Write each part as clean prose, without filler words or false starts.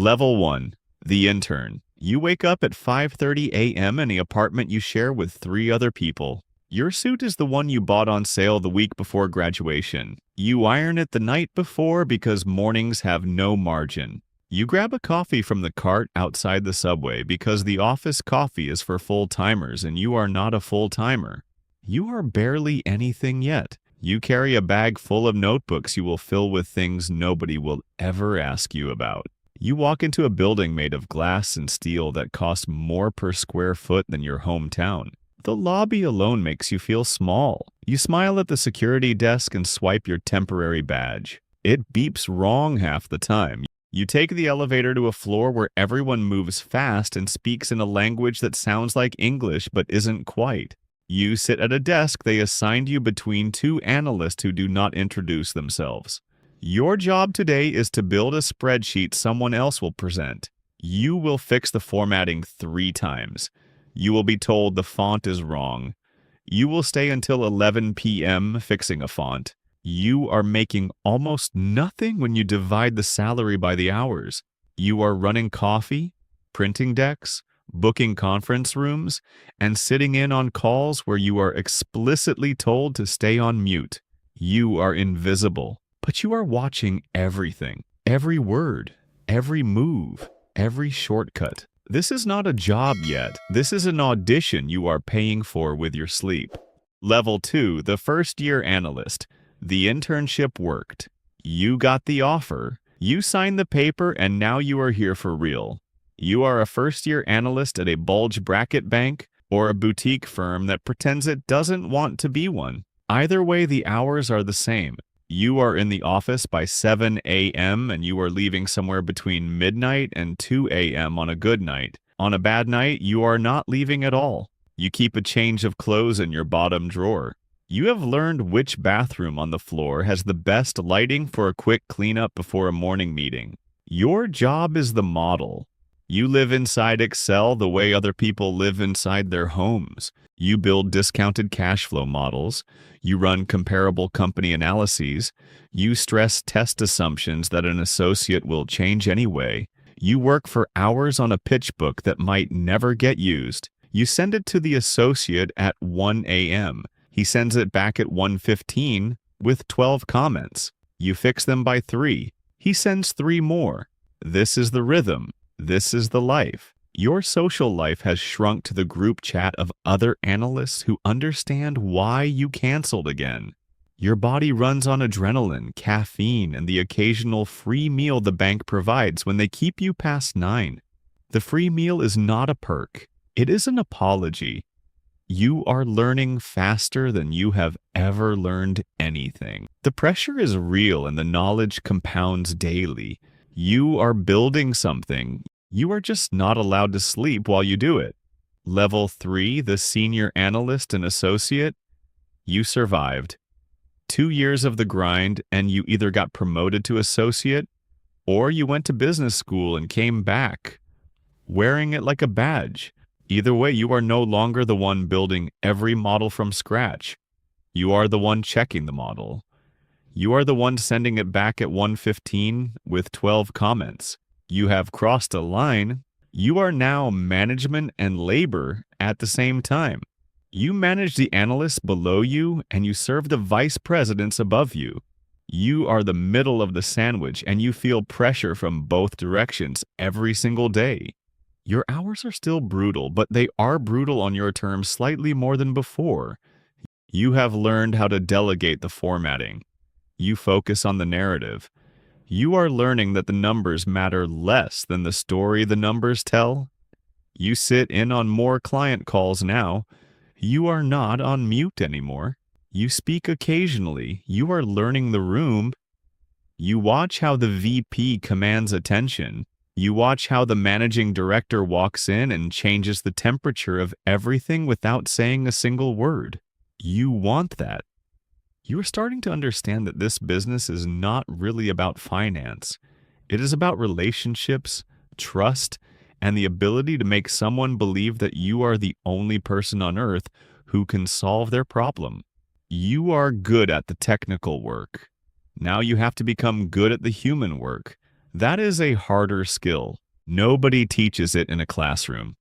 Level 1. The intern. You wake up at 5:30 a.m. in the apartment you share with 3 other people. Your suit is the one you bought on sale the week before graduation. You iron it the night before because mornings have no margin. You grab a coffee from the cart outside the subway because the office coffee is for full-timers and you are not a full-timer. You are barely anything yet. You carry a bag full of notebooks you will fill with things nobody will ever ask you about. You walk into a building made of glass and steel that costs more per square foot than your hometown. The lobby alone makes you feel small. You smile at the security desk and swipe your temporary badge. It beeps wrong half the time. You take the elevator to a floor where everyone moves fast and speaks in a language that sounds like English but isn't quite. You sit at a desk they assigned you between 2 analysts who do not introduce themselves. Your job today is to build a spreadsheet someone else will present. You will fix the formatting 3 times. You will be told the font is wrong. You will stay until 11 p.m. fixing a font. You are making almost nothing when you divide the salary by the hours. You are running coffee, printing decks, booking conference rooms, and sitting in on calls where you are explicitly told to stay on mute. You are invisible. But you are watching everything, every word, every move, every shortcut. This is not a job yet. This is an audition you are paying for with your sleep. Level 2, the first-year analyst. The internship worked. You got the offer. You signed the paper, and now you are here for real. You are a first-year analyst at a bulge bracket bank or a boutique firm that pretends it doesn't want to be one. Either way, the hours are the same. You are in the office by 7 a.m. and you are leaving somewhere between midnight and 2 a.m. on a good night. On a bad night, you are not leaving at all. You keep a change of clothes in your bottom drawer. You have learned which bathroom on the floor has the best lighting for a quick cleanup before a morning meeting. Your job is the model. You live inside Excel the way other people live inside their homes. You build discounted cash flow models. You run comparable company analyses. You stress test assumptions that an associate will change anyway. You work for hours on a pitch book that might never get used. You send it to the associate at 1 a.m. He sends it back at 1:15 with 12 comments. You fix them by 3. He sends 3 more. This is the rhythm. This is the life. Your social life has shrunk to the group chat of other analysts who understand why you canceled again. Your body runs on adrenaline, caffeine, and the occasional free meal the bank provides when they keep you past 9. The free meal is not a perk. It is an apology. You are learning faster than you have ever learned anything. The pressure is real and the knowledge compounds daily. You are building something. You are just not allowed to sleep while you do it. Level 3, the senior analyst and associate. You survived. 2 years of the grind and you either got promoted to associate or you went to business school and came back, wearing it like a badge. Either way, you are no longer the one building every model from scratch. You are the one checking the model. You are the one sending it back at 1:15 with 12 comments. You have crossed a line. You are now management and labor at the same time. You manage the analysts below you and you serve the vice presidents above you. You are the middle of the sandwich and you feel pressure from both directions every single day. Your hours are still brutal, but they are brutal on your terms slightly more than before. You have learned how to delegate the formatting. You focus on the narrative. You are learning that the numbers matter less than the story the numbers tell. You sit in on more client calls now. You are not on mute anymore. You speak occasionally. You are learning the room. You watch how the VP commands attention. You watch how the managing director walks in and changes the temperature of everything without saying a single word. You want that. You are starting to understand that this business is not really about finance. It is about relationships, trust, and the ability to make someone believe that you are the only person on earth who can solve their problem. You are good at the technical work. Now you have to become good at the human work. That is a harder skill. Nobody teaches it in a classroom.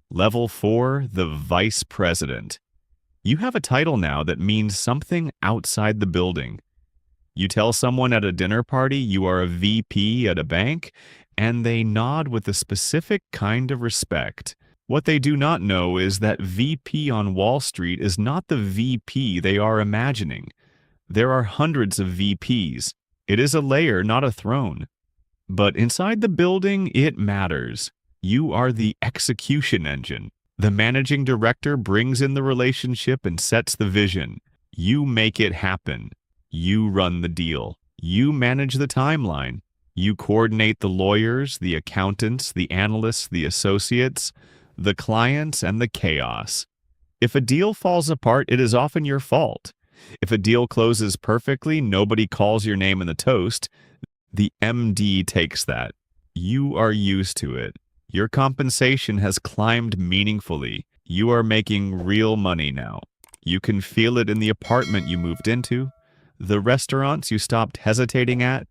Level 4, the vice president. You have a title now that means something outside the building. You tell someone at a dinner party you are a VP at a bank, and they nod with a specific kind of respect. What they do not know is that VP on Wall Street is not the VP they are imagining. There are hundreds of VPs. It is a layer, not a throne. But inside the building, it matters. You are the execution engine. The managing director brings in the relationship and sets the vision. You make it happen. You run the deal. You manage the timeline. You coordinate the lawyers, the accountants, the analysts, the associates, the clients, and the chaos. If a deal falls apart, it is often your fault. If a deal closes perfectly, nobody calls your name in the toast. The MD takes that. You are used to it. Your compensation has climbed meaningfully. You are making real money now. You can feel it in the apartment you moved into, the restaurants you stopped hesitating at,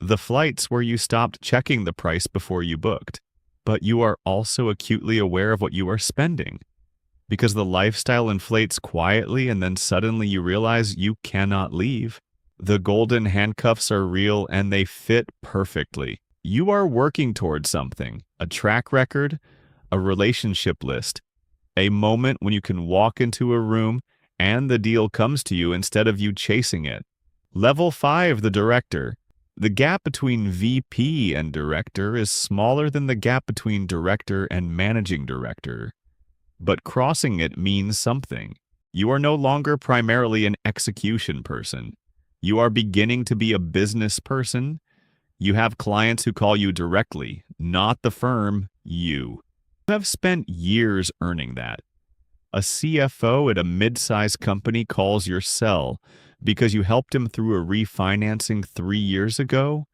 the flights where you stopped checking the price before you booked. But you are also acutely aware of what you are spending. Because the lifestyle inflates quietly and then suddenly you realize you cannot leave. The golden handcuffs are real and they fit perfectly. You are working towards something, a track record, a relationship list, a moment when you can walk into a room and the deal comes to you instead of you chasing it. Level 5, the director. The gap between VP and director is smaller than the gap between director and managing director. But crossing it means something. You are no longer primarily an execution person. You are beginning to be a business person. You have clients who call you directly, not the firm, you. You have spent years earning that. A CFO at a mid-sized company calls your cell because you helped him through a refinancing 3 years ago,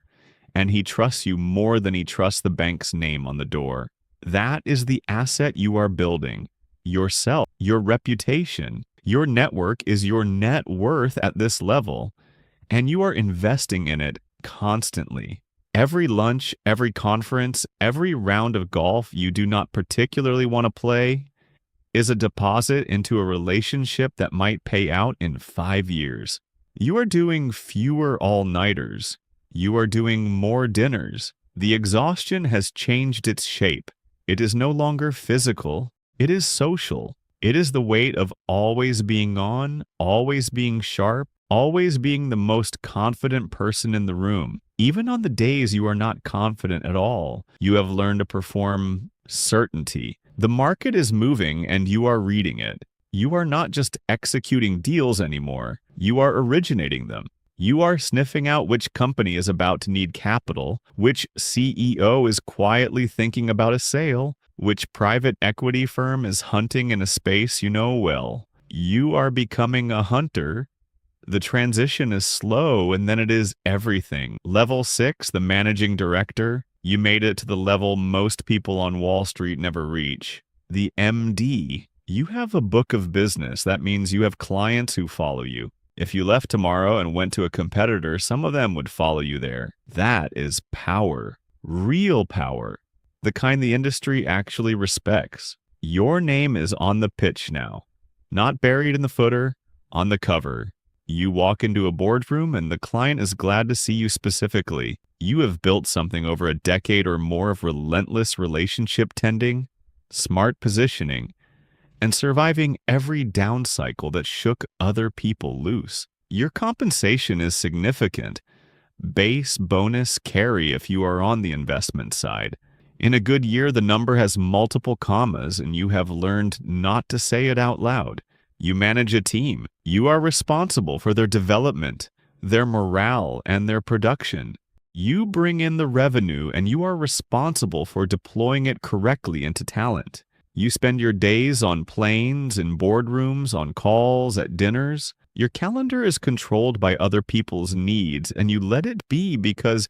and he trusts you more than he trusts the bank's name on the door. That is the asset you are building. Yourself, your reputation, your network is your net worth at this level, and you are investing in it constantly. Every lunch, every conference, every round of golf you do not particularly want to play is a deposit into a relationship that might pay out in 5 years. You are doing fewer all-nighters. You are doing more dinners. The exhaustion has changed its shape. It is no longer physical. It is social. It is the weight of always being on, always being sharp, always being the most confident person in the room. Even on the days you are not confident at all, you have learned to perform certainty. The market is moving and you are reading it. You are not just executing deals anymore. You are originating them. You are sniffing out which company is about to need capital, which CEO is quietly thinking about a sale, which private equity firm is hunting in a space you know well. You are becoming a hunter. The transition is slow and then it is everything. Level 6, the managing director. You made it to the level most people on Wall Street never reach. The MD. You have a book of business. That means you have clients who follow you. If you left tomorrow and went to a competitor, some of them would follow you there. That is power. Real power. The kind the industry actually respects. Your name is on the pitch now. Not buried in the footer, on the cover. You walk into a boardroom and the client is glad to see you specifically. You have built something over a decade or more of relentless relationship tending, smart positioning, and surviving every down cycle that shook other people loose. Your compensation is significant. Base, bonus, carry if you are on the investment side. In a good year, the number has multiple commas and you have learned not to say it out loud. You manage a team. You are responsible for their development, their morale, and their production. You bring in the revenue and you are responsible for deploying it correctly into talent. You spend your days on planes, in boardrooms, on calls, at dinners. Your calendar is controlled by other people's needs, and you let it be because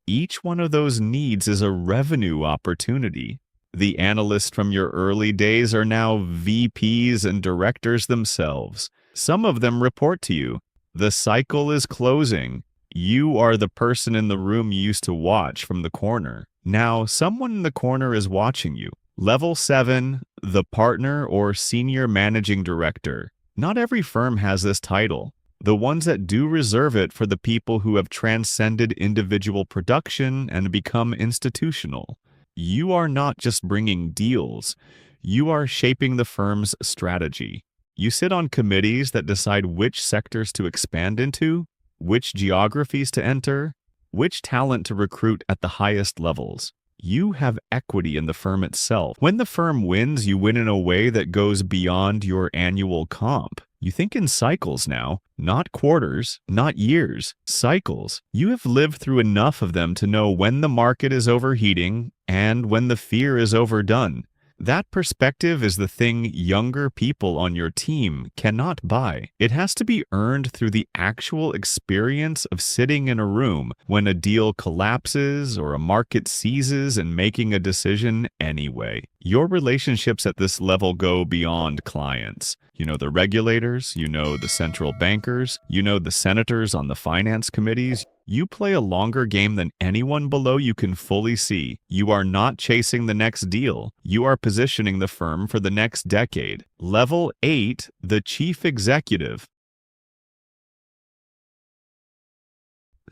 each one of those needs is a revenue opportunity. The analysts from your early days are now VPs and directors themselves. Some of them report to you. The cycle is closing. You are the person in the room you used to watch from the corner. Now, someone in the corner is watching you. Level 7, the partner or senior managing director. Not every firm has this title. The ones that do reserve it for the people who have transcended individual production and become institutional. You are not just bringing deals. You are shaping the firm's strategy. You sit on committees that decide which sectors to expand into, which geographies to enter, which talent to recruit at the highest levels. You have equity in the firm itself. When the firm wins, you win in a way that goes beyond your annual comp. You think in cycles now, not quarters, not years, cycles. You have lived through enough of them to know when the market is overheating and when the fear is overdone. That perspective is the thing younger people on your team cannot buy. It has to be earned through the actual experience of sitting in a room when a deal collapses or a market seizes and making a decision anyway. Your relationships at this level go beyond clients. You know the regulators, you know the central bankers, you know the senators on the finance committees. You play a longer game than anyone below you can fully see. You are not chasing the next deal. You are positioning the firm for the next decade. Level 8, the chief executive.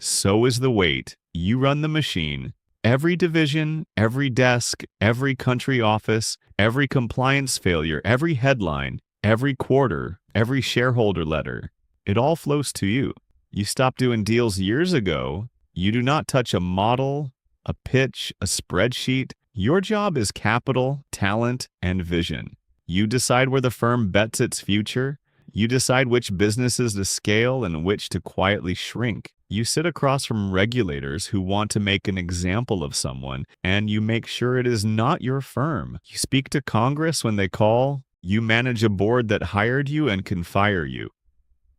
So is the weight. You run the machine. Every division, every desk, every country office, every compliance failure, every headline, every quarter, every shareholder letter, it all flows to you. You stopped doing deals years ago. You do not touch a model, a pitch, a spreadsheet. Your job is capital, talent, and vision. You decide where the firm bets its future. You decide which businesses to scale and which to quietly shrink. You sit across from regulators who want to make an example of someone, and you make sure it is not your firm. You speak to Congress when they call. You manage a board that hired you and can fire you.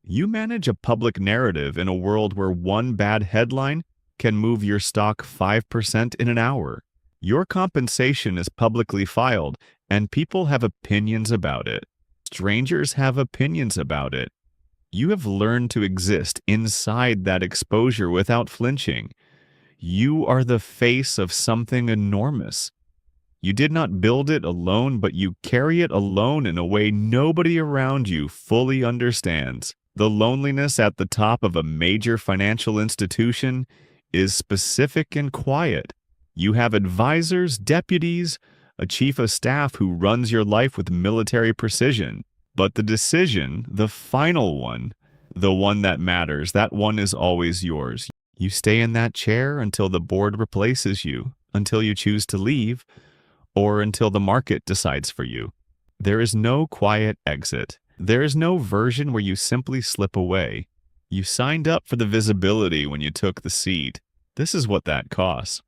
You manage a public narrative in a world where one bad headline can move your stock 5% in an hour. Your compensation is publicly filed, and people have opinions about it. Strangers have opinions about it. You have learned to exist inside that exposure without flinching. You are the face of something enormous. You did not build it alone, but you carry it alone in a way nobody around you fully understands. The loneliness at the top of a major financial institution is specific and quiet. You have advisors, deputies, a chief of staff who runs your life with military precision. But the decision, the final one, the one that matters, that one is always yours. You stay in that chair until the board replaces you, until you choose to leave, or until the market decides for you. There is no quiet exit. There is no version where you simply slip away. You signed up for the visibility when you took the seat. This is what that costs.